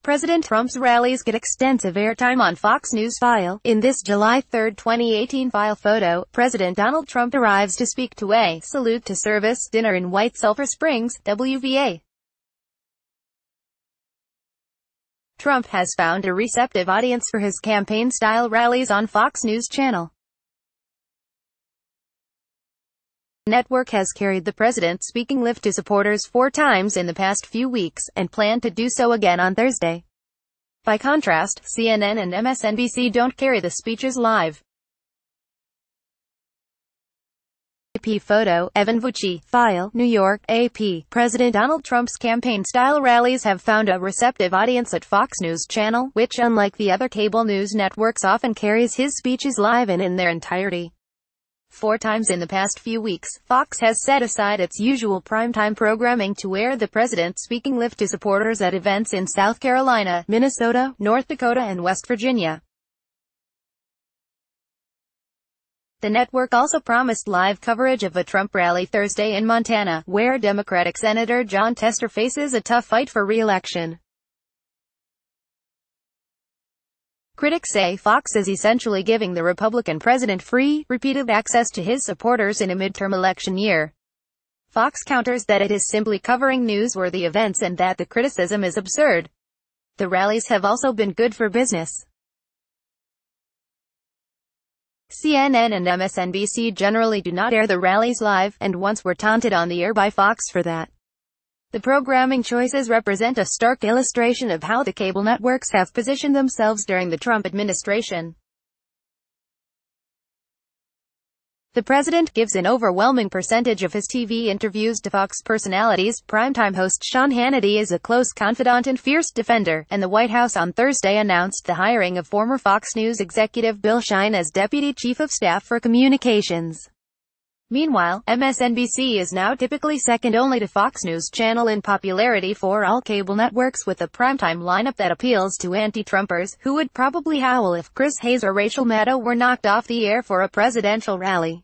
President Trump's rallies get extensive airtime on Fox News file. In this July 3, 2018 file photo, President Donald Trump arrives to speak to a salute to service dinner in White Sulphur Springs, WVA. Trump has found a receptive audience for his campaign-style rallies on Fox News Channel. The network has carried the president's speaking lift to supporters 4 times in the past few weeks, and planned to do so again on Thursday. By contrast, CNN and MSNBC don't carry the speeches live. AP photo, Evan Vucci, file, New York, AP. President Donald Trump's campaign-style rallies have found a receptive audience at Fox News Channel, which unlike the other cable news networks often carries his speeches live and in their entirety. 4 times in the past few weeks, Fox has set aside its usual primetime programming to air the president's speaking lift to supporters at events in South Carolina, Minnesota, North Dakota and West Virginia. The network also promised live coverage of a Trump rally Thursday in Montana, where Democratic Senator Jon Tester faces a tough fight for re-election. Critics say Fox is essentially giving the Republican president free, repeated access to his supporters in a midterm election year. Fox counters that it is simply covering newsworthy events and that the criticism is absurd. The rallies have also been good for business. CNN and MSNBC generally do not air the rallies live, and once were taunted on the air by Fox for that. The programming choices represent a stark illustration of how the cable networks have positioned themselves during the Trump administration. The president gives an overwhelming percentage of his TV interviews to Fox personalities. Primetime host Sean Hannity is a close confidant and fierce defender, and the White House on Thursday announced the hiring of former Fox News executive Bill Shine as Deputy Chief of Staff for Communications. Meanwhile, MSNBC is now typically second only to Fox News Channel in popularity for all cable networks, with a primetime lineup that appeals to anti-Trumpers, who would probably howl if Chris Hayes or Rachel Maddow were knocked off the air for a presidential rally.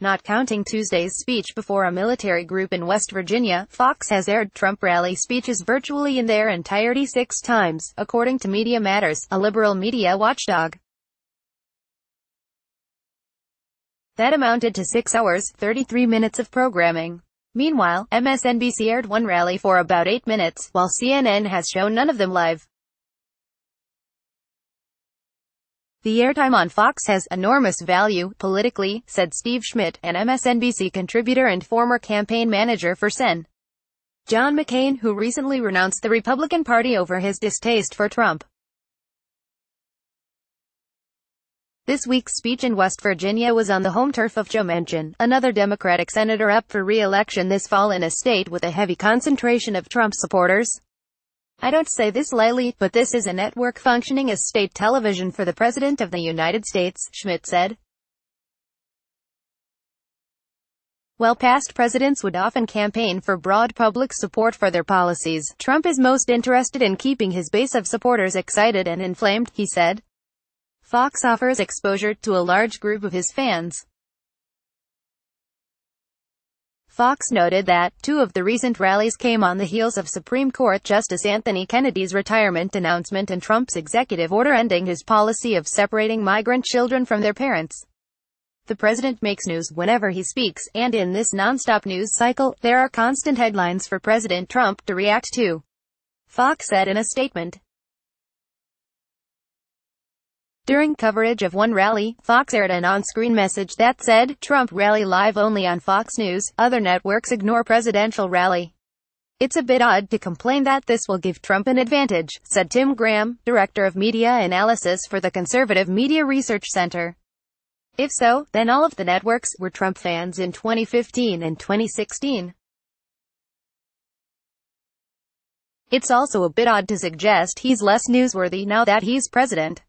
Not counting Tuesday's speech before a military group in West Virginia, Fox has aired Trump rally speeches virtually in their entirety 6 times, according to Media Matters, a liberal media watchdog. That amounted to 6 hours, 33 minutes of programming. Meanwhile, MSNBC aired one rally for about 8 minutes, while CNN has shown none of them live. The airtime on Fox has enormous value, politically, said Steve Schmidt, an MSNBC contributor and former campaign manager for Sen. John McCain, who recently renounced the Republican Party over his distaste for Trump. This week's speech in West Virginia was on the home turf of Joe Manchin, another Democratic senator up for re-election this fall in a state with a heavy concentration of Trump supporters. I don't say this lightly, but this is a network functioning as state television for the President of the United States, Schmidt said. While past presidents would often campaign for broad public support for their policies, Trump is most interested in keeping his base of supporters excited and inflamed, he said. Fox offers exposure to a large group of his fans. Fox noted that 2 of the recent rallies came on the heels of Supreme Court Justice Anthony Kennedy's retirement announcement and Trump's executive order ending his policy of separating migrant children from their parents. The president makes news whenever he speaks, and in this nonstop news cycle, there are constant headlines for President Trump to react to, Fox said in a statement. During coverage of one rally, Fox aired an on-screen message that said, "Trump rally live only on Fox News, other networks ignore presidential rally." It's a bit odd to complain that this will give Trump an advantage, said Tim Graham, director of media analysis for the Conservative Media Research Center. If so, then all of the networks were Trump fans in 2015 and 2016. It's also a bit odd to suggest he's less newsworthy now that he's president.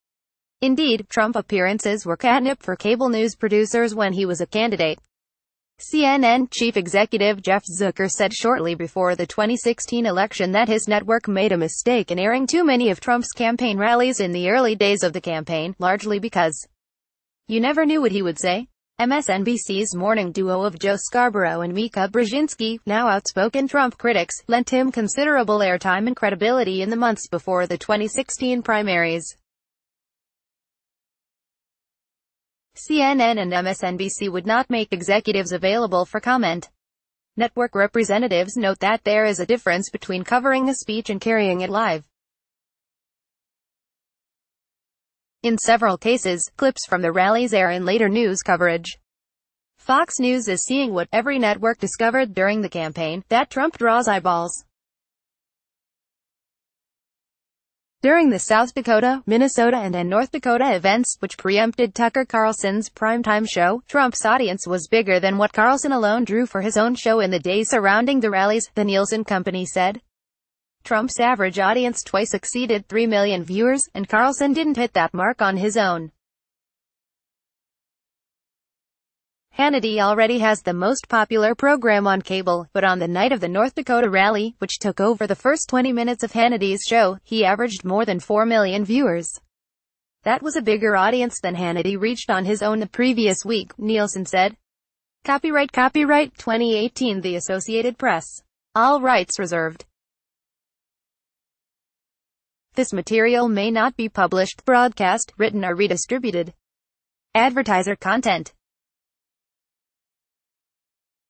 Indeed, Trump appearances were catnip for cable news producers when he was a candidate. CNN chief executive Jeff Zucker said shortly before the 2016 election that his network made a mistake in airing too many of Trump's campaign rallies in the early days of the campaign, largely because you never knew what he would say. MSNBC's morning duo of Joe Scarborough and Mika Brzezinski, now outspoken Trump critics, lent him considerable airtime and credibility in the months before the 2016 primaries. CNN and MSNBC would not make executives available for comment. Network representatives note that there is a difference between covering a speech and carrying it live. In several cases, clips from the rallies air in later news coverage. Fox News is seeing what every network discovered during the campaign, that Trump draws eyeballs. During the South Dakota, Minnesota and North Dakota events, which preempted Tucker Carlson's primetime show, Trump's audience was bigger than what Carlson alone drew for his own show in the days surrounding the rallies, the Nielsen company said. Trump's average audience twice exceeded 3 million viewers, and Carlson didn't hit that mark on his own. Hannity already has the most popular program on cable, but on the night of the North Dakota rally, which took over the first 20 minutes of Hannity's show, he averaged more than 4 million viewers. That was a bigger audience than Hannity reached on his own the previous week, Nielsen said. Copyright 2018 The Associated Press. All rights reserved. This material may not be published, broadcast, written or redistributed. Advertiser content.